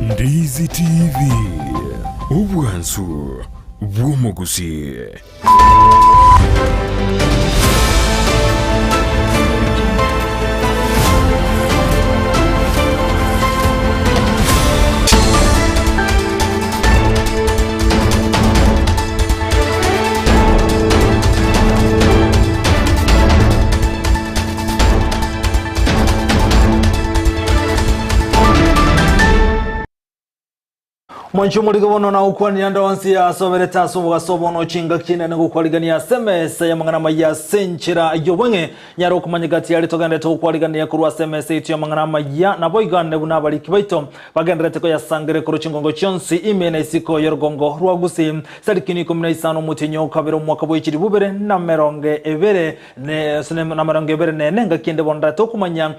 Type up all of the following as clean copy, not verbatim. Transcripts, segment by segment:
Ndizi TV Ubwansu Gusii. Mwanchumuli gobono na ukwani yanda wansi ya sobereta sobo sobono chinga kine na ukwaligania SMS ya mangana ya senchira yobwenge nyaro kumanyigati yali togande to ukwaligania kurwa SMS itu ya mangana ya na boygande bunabali kibaito bagendrete ko yasangere kuru chingongo chonsi imena isiko yorgongo rwa Gusii sarikini 15 mutinyo kabero mwaka boyikiri bubere na meronge ebere ne sinema na meronge ebere ne nenga kinde bonda to kumanya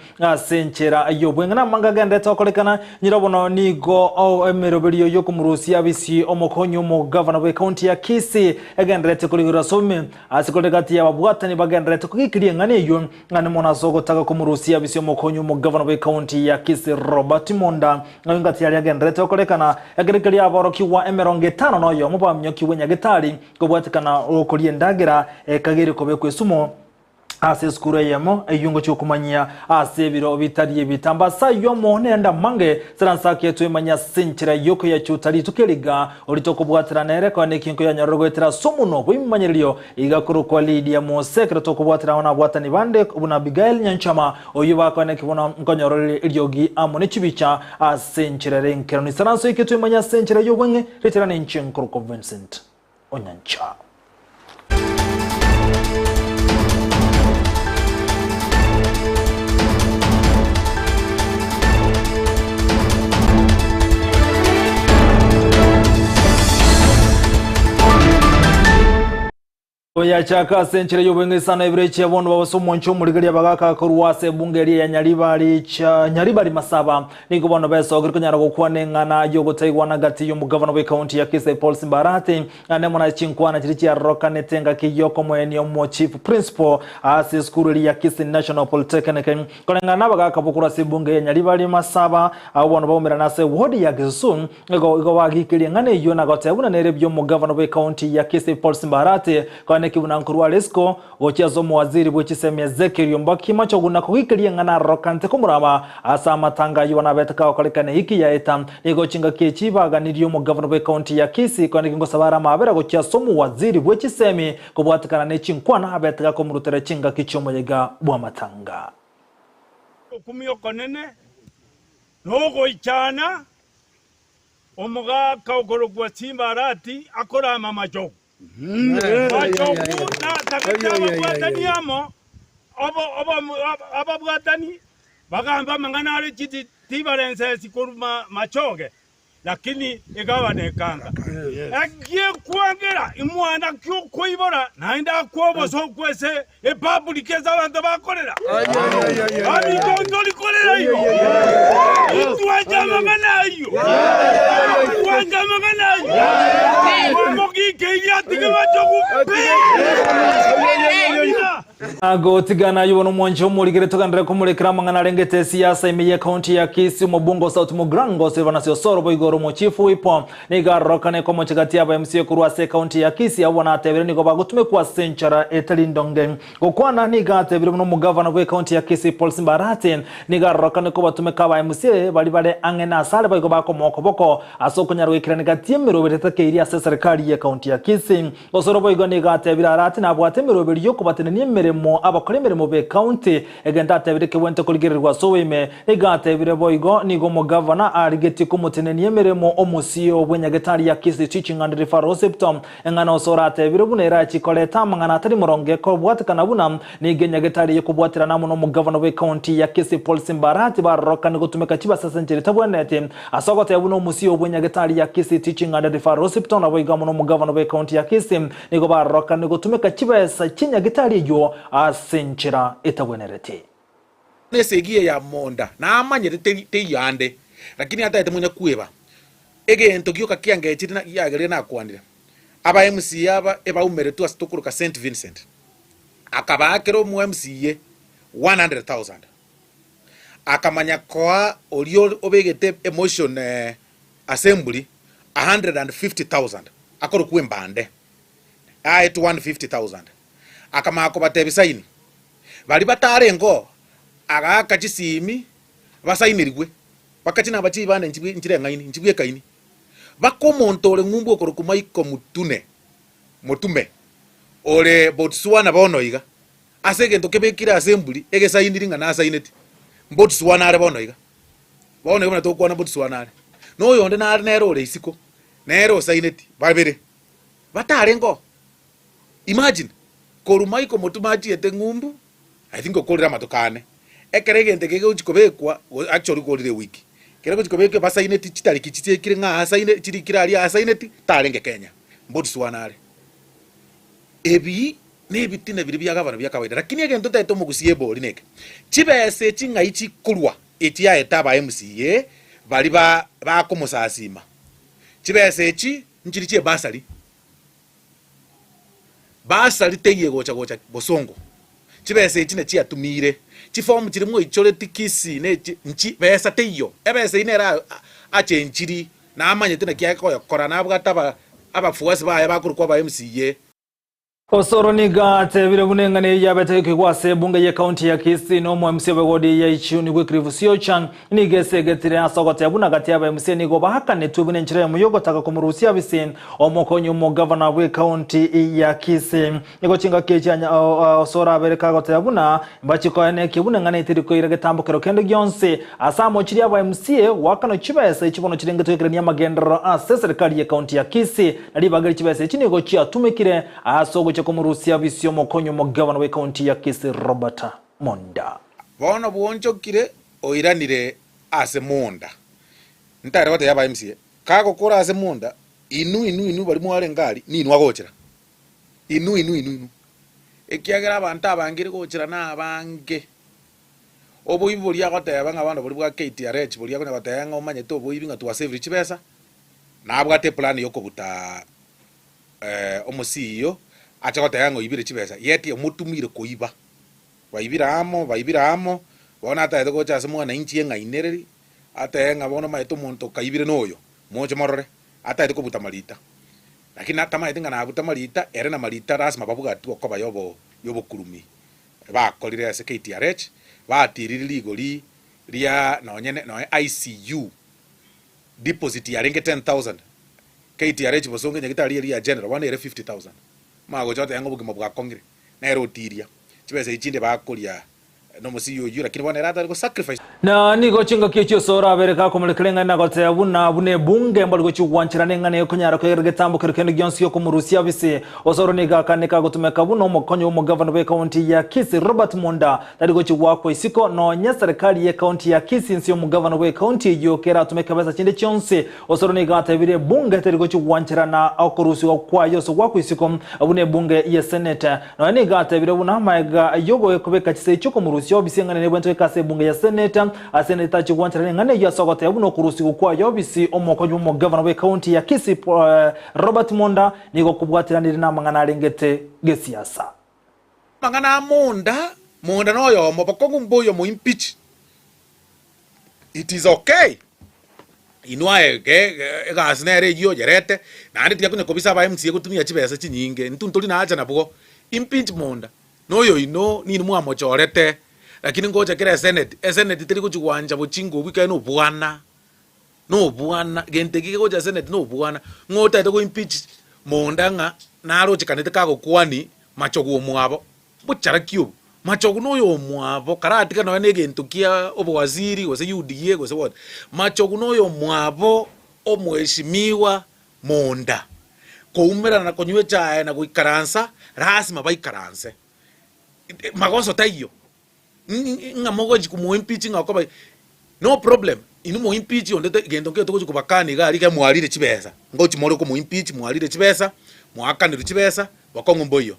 senchira yobwenge na manga gande to kolekana nyirobono nigo o emerobeliyo kumurusi abisi omokonyo mu governor we county ya Kisii egendrete kuligira some asikolekati ya babwatani bagendrete kukikiriye ngane yo ngane mona sogo taka kumurusi abisi omokonyo mu governor we county ya Kisii Robert Monda ngati yali agendrete kolekana egerekeri aboroki wa emeronge 5 noyo mubamnyoki wenyagitari kobwatikana okoliye ndagira kagere kobe kwesumo ase skure yamo eyungo cyokumanya ase biro bitariye bitambasa yo monenda mange saransake twemanya senchira yoko ya cyutari tukeliga olitoko bwatira nere kwa nekinko ya nyarogwetera somuno bwimanyiriyo igakuru kwa Lydiah Mose kretoko bwatira wana bwatani bande ubuna Abigail Nyanchama oyuba kwa nekibona nkonyoro iryogi amone kibicha asenchira renkero ni saranso ikitwemanya senchira yobwenge reterane nchinkuru ko Vincent Onyancha. Oya chaka senchire yobwenge sana Ibere yabondo babasomo ncho muligari abagaka kuruwase bungeri ya nyaribari masaba niko bono beso ogirikonyara gukwanengana yogotaigwana gati yo mugavana we county ya Kisii Paul Simbarati ane mona chinkwana chirichi ya roka netenga kiyoko mweni omo chief principal ase school ya Kisii National Polytechnic konengana abagaka bukura sibunge ya nyaribari masaba abono bawumira nase wodi ya Gusii ego wagikiri ngane yo nagotebuna nerebyo mugavana we county ya Kisii Paul Simbarati kibuna nkurwa lesko ochazo muwaziri bw'ekiseme Zekeri Mbaki macho guna kuhikiriye ngana rokante kumuraba asa matanga yona betaka okolekane hiki ya eta ego chinga kechibaga niriyo mu governor we county ya Kisii kwa ngo sabara mabera go chaso muwaziri bw'ekiseme kubwatikana ne chinkwana abetaka ko murutere chinga kichomo yega bwa matanga okumiyo konene nogo ichana omuga kaukoro kwa Simbarati akora mama jo ababwatani bagamba mangana ali chiti tibalense sikuruma machoge lakini egawa nekanga agiye kwangera imwana kyo koibora naenda kwoboso kwese e public ez'abantu bakorera abi ndoli korera iyo twajamagana iyo twajamagana iyo mogike yatike bachokupe ago tigana yubono mwancho muligere tokandira kumurekera mangana rengete siasa imiye county ya Kisii mubungo South Mugrango Silvanasio Soro boigoro mo chief wipo niga rokane ko mo chigati aba MC kurwa se county ya Kisii abona atebere niko bagutume kwa senchara etalindonge kokwana niga atebere no mugavana we county ya Kisii Paul Simbarati niga rokane ko batume kaba MC bali angena sale boigo bako moko boko asoko nyarwekira negati emirobere take iri serikali ya county ya Kisii osoro boigo niga atebere arati na bwate emirobere yo kubatene ni mo abakoremere mu be county egenda atebere ke wente kuligirirwa soweme ega atebere boigo nigo mo governor arigeti ko mutene niyemeremo omusio obwenyagetari ya Kisii teaching and referral septum engana osora atebere bunera chikoleta mangana atari muronge ko bwatikana buna nigenyagetari yekubwatira namo no mu governor we county ya Kisii Paul Simbarati baroka ni gutumeka kibasa senjere tabwanete asogota yabuno omusio obwenyagetari ya Kisii teaching and referral septum naboiga no mu governor we county ya Kisii nigo baroka ni gutumeka kibasa kinyagetari yo asenchira etabwenerete nesegie ya monda na amanyere te yande lakini hata etemunya kueba ege ntokyo kakiange chiti na yagere na kwandira aba MC aba eba umere tu asitokuru ka St Vincent akabakero mu MCA 100,000 akamanya kwa olio obegete emotion assembly 150,000 akoro kwembande to 150,000 akamako batebisaini bali batarengo agaka kisimi basainirwe bakakina bachi bane njire ngaini njibwe kaini bakomontore ngumbu okoro kumaiko mutume ore Botswana bonoiga asegento kebekira assembly egesainiri ngana asaineti Botswana are bonoiga bonoiga to kwana Botswana are no yonde na nero ore isiko nero saineti babere batarengo imagine korumaiko mutumaji ete ngumbu I think okolera matokane ekeregente kege uchikobekwa actually kolire wiki kera kuchikobekwa basaineti chitari kichite kire nga asaine chiri kirari asaineti tarenge Kenya Botswana are ebi nebitine biri byagabana byakawaida lakini egento taito mugusiye boli neke chibese chinga ichi kulwa eti ya etaba MCA bali ba komusasima chibese chi nchiri chie basali teye gocha bosongo chibese chi ne chia tumire chifomu chirimwo ichoreti Kisii ne nchi besa teyo ebese inera ache nchiri na amanye tena kyako korana abwataba abafuasi baye bakurukwa ba MCA Osoro niga tebire bunengane yabeteke kwase bunge ye county ya Kisii no mu MC begodi ya ichuni gwe Krivusio chan nigese getire asogota yabuna gati ya MC nigo bahakane tubune nchire mu yogotaka kumurusia bisin omokonyo mo governor we county ya Kisii nigo chinga kechanya osora bereka gota yabuna bachiko ene kibunengane itiriko irage tambukero kendo gyonse asamo chiri aba MC wakano chibese chibono chirenge twekirania magendero ase serikali ya county ya Kisii nali bagari chibese chinigo chia tumikire asogo kumurusia visio mokonyo mo governor we county ya Kisii Robert Monda bono bwonjokire oiranire ase Monda ntare bate yaba MCA kago kora ase Monda inu bali mware ngali ninu agochera inu ekiagera abantu abangire gochera na abange oboibi boli agoteba ngabana boli bwa KTRH boli agona batayanga omanye to oboibi ngatwa save chibesa na abwate plan yokobuta omosiyo achakota yango Ibere chibesa yeti omutumire koiba baibiramo bona ata ko cha semwa na inchi yenga inereri ata yenga bona maito monto kaibire noyo mocho morore ata ko buta malita lakini ata maito ngana buta malita ere na malita rasma babuga tu ko bayobo kurumi ba kolire ase KTRH ba tiriri ligoli ria na onyene no ICU deposit ya renge 10,000 KTRH bosonge nyagitari ria general 150,000 mago jote yango bugima bwa kongire na erotiria chibese ichinde bakoria no musiyo yura kini bwana rata ko sacrifice na nigo chinga kicho sora bereka komuleklenga na gote abuna bune bunge mbali gochugwanchira nengane kunyara ko yerge tambo kerekendo gyonsi yo kumurusia bise osoro niga kaneka gutumeka buno mokonyo mo governor we county ya Kisii Robert Monda tari gochugwa ko isiko no nya serikali ya county ya Kisii nsi mo governor we county yo kera tumeka besa chinde chonse osoro niga tabire bunge tari gochugwanchira na akorusi kwa yoso kwa isiko abune bunge ya senate no niga tabire buna maiga yobo ekobeka chise choko murusia bisengane ne bwento ekase bunge ya senate aseneta chigwanchira ngane ya sogota yabuno kurusi kwa yobisi omokonyo mo governor we county ya Kisii Robert Monda niko kubwatiranira na mangana arengete gesiasa mangana Monda noyo mobakongo mboyo mo impeach it is okay inwae gasnere yo jerete na ndi yakune kobisa ba MCA kutumia chibesa chinyinge ntuntuli na acha nabwo impeach Monda noyo ni mwa chorete lakini ngoja kira senate tiri kuchwanja buchingo bwika no bwana gente kike ngoja senate no bwana ngota ito impeach Monda nga naro chikanete kago kwani machogu omwabo buchara kyo machogu noyo omwabo karati kana ne gento kia obwaziri gose UDA gose what machogu noyo omwabo omweshimiwa Monda koumera na konywe chae na kuikaransa rasima baikaranse magoso tayo ngamogo jikumu impeach ngakoba no problem inu mo impeach onde gendo ke to kubakani gari ke mwalire chibesa ngochi moro ko mo impeach mwalire chibesa mwakanire chibesa bakongo mboyo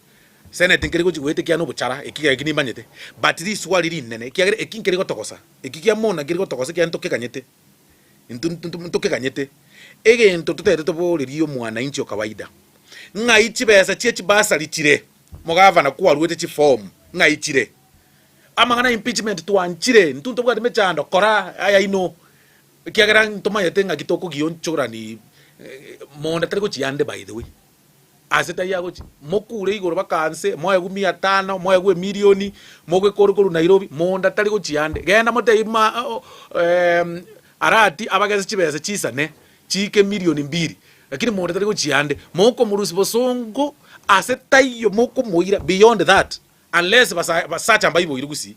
senate nkeri kujiwete kia no buchara ekiya kini manyete but this wali nene kia ekinkeri gotokosa ekikia mona kiri gotokosa kia ntoke kanyete ntoke kanyete ege nto tutete to bolirio mwana inchi kawaida ngai chibesa chie chibasa lichire mugavana kwa ruete chi form ngaichire amangana impeachment twanchire ntuntu bwa mechando kora aya ino kiagera ntomayete ngagitoko gionchora ni monda tari kuchiande by the way aseta yago mokure igoro bakanse moya gu 500 moya gu milioni mogwe korukuru Nairobi monda tari kuchiande genda moteima arati abageze chibese chisane chike milioni 2 lakini monda tari kuchiande moko murusi bosongo aseta iyo moko moira beyond that unless basacha mbayibo irugusi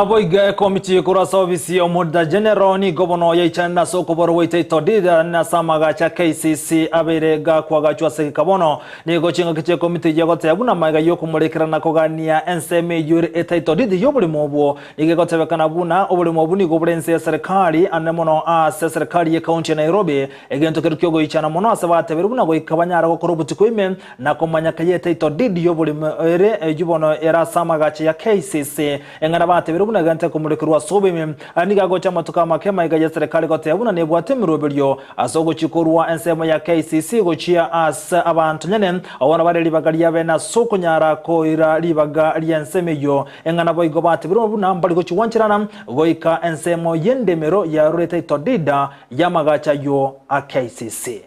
Boiga komiti kurasa ofisi omuda general ni gobono ya ichana soko boro wite todida na samaga cha KCC abere ga kwagachwa se kabono ni gochinga kiche komiti ya gote abuna maiga yoko mulekera na kogania enseme yuri etaitodidi yobuli mobo ni gote bekana buna obuli mobu ni gobulense ya serikali anemono a serikali ya county ya Nairobi egento kerukyogo ichana mono asabate berubuna go ikabanyara go korobuti kwime na komanya kayete etaitodidi yobuli ere jubono era samaga cha KCC engana bate birubuna gante kumulekerwa sobeme aniga gocha matuka makema igaje serikali gote abuna nebwate mirobelyo asogo chikorwa ensema ya KCC gochia as abantu nyene abona bare libagali yabena soko nyara ko ira libaga lyensemeyo engana boigo bate birubuna mbali gochiwanchirana goika ensemo yendemero ya rureta itodida yamagacha yo a KCC.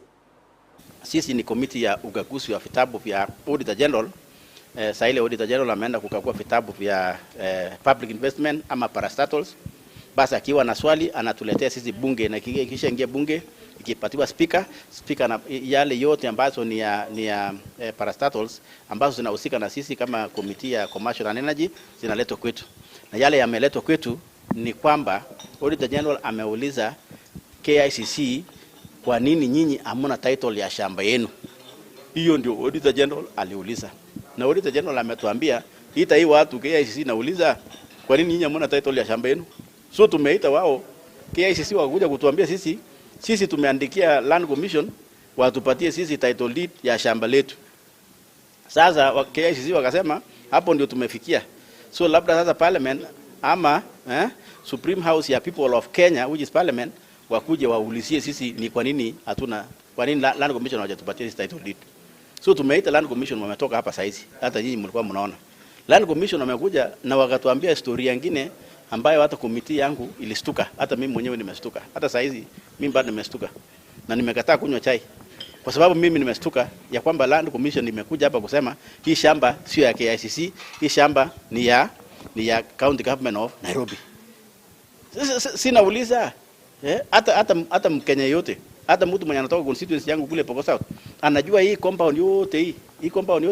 Sisi ni komiti ya ukaguzi wa vitabu vya Auditor General. Saile Auditor General ameenda kukagua vitabu vya public investment ama parastatals. Basi akiwa na swali anatuletea sisi bunge na kisha ingia bunge ikipatiwa speaker na yale yote ambazo ni ya parastatals ambazo zinahusika na sisi kama komiti ya commercial and energy zinaletwa kwetu. Na yale yameletwa kwetu ni kwamba Auditor General ameuliza KICC kwa nini nyinyi hamna title ya shamba yenu. Hiyo ndio Auditor General aliuliza. Na Auditor General ametuambia ita hii watu KICC nauliza kwa nini nyinyi hamna title ya shamba yenu. So tumeita wao KICC wakuja kutuambia sisi tumeandikia Land Commission watupatie sisi title deed ya shamba letu. Sasa KICC wakasema hapo ndio tumefikia. So labda sasa parliament ama Supreme House ya People of Kenya which is parliament wakuje waulizie sisi ni kwa nini Land Commission hawajatupatia sisi title deed. So tumeita Land Commission wametoka hapa saizi. Hata nyinyi mlikuwa mnaona. Land Commission wamekuja na wakatuambia historia nyingine ambayo hata komiti yangu ilistuka. Hata mimi mwenyewe nimestuka. Hata saizi mimi bado nimestuka. Na nimekataa kunywa chai. Kwa sababu mimi nimestuka ya kwamba Land Commission imekuja hapa kusema hii shamba sio ya KICC, hii shamba ni ya County Government of Nairobi. Sina uliza hata Mkenya yote, hata mtu mwenye anatoka constituency yangu kule Pokot South anajua hii compound yote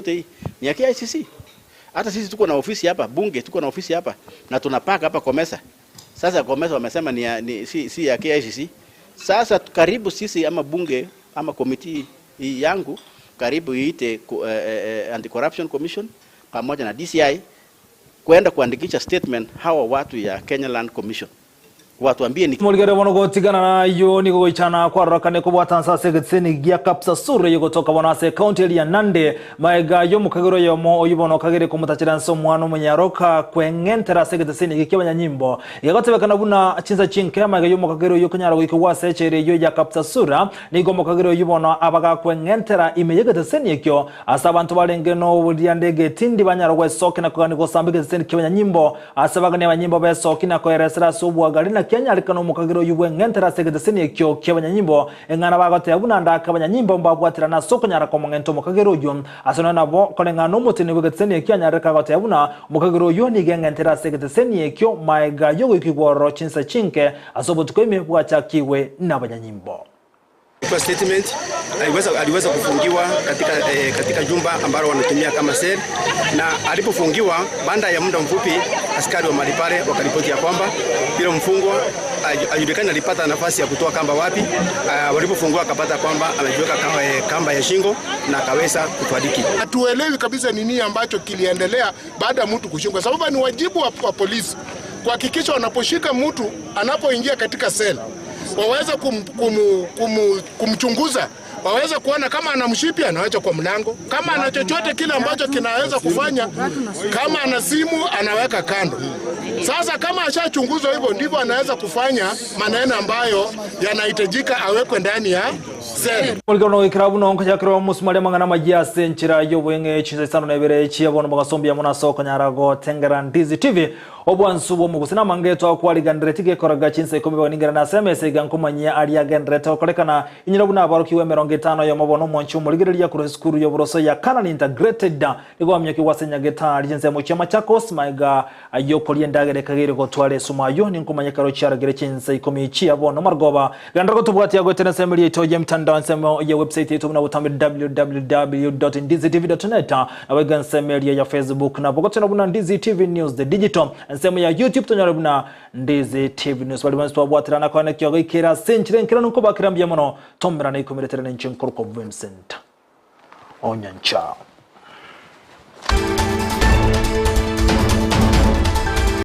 hii ni ya KICC. Hata sisi tuko na ofisi hapa bunge, tuko na ofisi hapa na tunapaka hapa Komesa. Sasa Komesa wamesema si ya KICC. Sasa karibu sisi ama bunge ama komiti yangu karibu iite Anti-Corruption Commission pamoja na DCI kwenda kuandikisha statement hawa watu ya Kenya Land Commission. Watuambie ni mulgere bono gotigana na yo ni goichana kwa rakane ko bwatansa segetseni gia kapsa sure yo gotoka bonase county ya Nande maiga yo mukagero yo mo oyibono kagere ko mutachiranso mwana munyaroka kwengentera segetseni gikibanya nyimbo yagotebekana buna Chinsa chinke maiga yo mukagero yo kanyara go wase chere yo ya kapsa sura ni go mukagero yibono abaga kwengentera imeyegetseni ekyo asabantu balengeno bulyandege tindi banyara go soke na kugani go sambigetseni kibanya nyimbo asabaga ne banyimbo be soke na ko eresera subwa galina Kenya alikano mukagiro yubwe ngentera segedeseni ekyo kyabanyanyimbo engana bagote abuna ndaka abanyanyimbo mbabwatira na soko nyara ko mungento mukagiro yo asona nabo kolengano mutini bwegetseni ekyo nyareka gote abuna mukagiro yo ni ngentera segedeseni ekyo maiga yo ikigoro Chinsa chinke asobotuko imebwacha kiwe n'abanyanyimbo. Kwa statement aliweza kufungiwa katika jumba ambalo wanatumia kama sel, na alipofungiwa baada ya muda mfupi askari wa malipare wakaripoti ya kwamba bila mfungwa ajulikana alipata nafasi ya kutoa kamba wapi. Walipofungua akapata kwamba amejiweka kamba ya shingo na akaweza kufariki. Hatuelewi kabisa nini ambacho kiliendelea baada ya mtu kushikwa, sababu ni wajibu wa polisi kuhakikisha wanaposhika mtu anapoingia katika sel waweza kumchunguza, waweza kuona kama ana mshipi anaweka kwa mlango, kama ana chochote kile ambacho kinaweza kufanya, kama ana simu anaweka kando. Sasa kama ashachunguzwa hivyo ndivyo anaweza kufanya maneno ambayo yanahitajika awekwe ndani ya Sel. Mulikono ikirabu no nkakiro musumali mangana majia senchira yobwenge Chinsa Isano na Ibere chiabona bagasombi amuna soko nyarago tengera Ndizi TV obwansubo mugusina mangeto akwaliganire tigekoraga Chinsa ikombe baningera na SMS gankomanya ali agendrete okolekana inyirabu na barukiwe 50 yo mabono monchu muligirelia ku skuru yo boroso ya Canal Integrated igwamye kiwasenya getari Chinsa mu chama chako smaiga ayokoliye ndagere kagere ko twale sumayo ninkomanya karo cyaragere Chinsa ikomi chiabona margoba gandrago tubwati yagotena semeli itoje mtandao nsemo ya website yetu na utambi www.ndizitv.net awega nsemo ya Facebook na bogotena buna Ndizi TV News the digital nsemo ya YouTube tonyara buna Ndizi TV News bali bantu abwatirana kwa nekyo ikira senchire nkira nuko bakirambye mono tombera na ikomeretera n'inchinkoro ko Vincent Onyancha.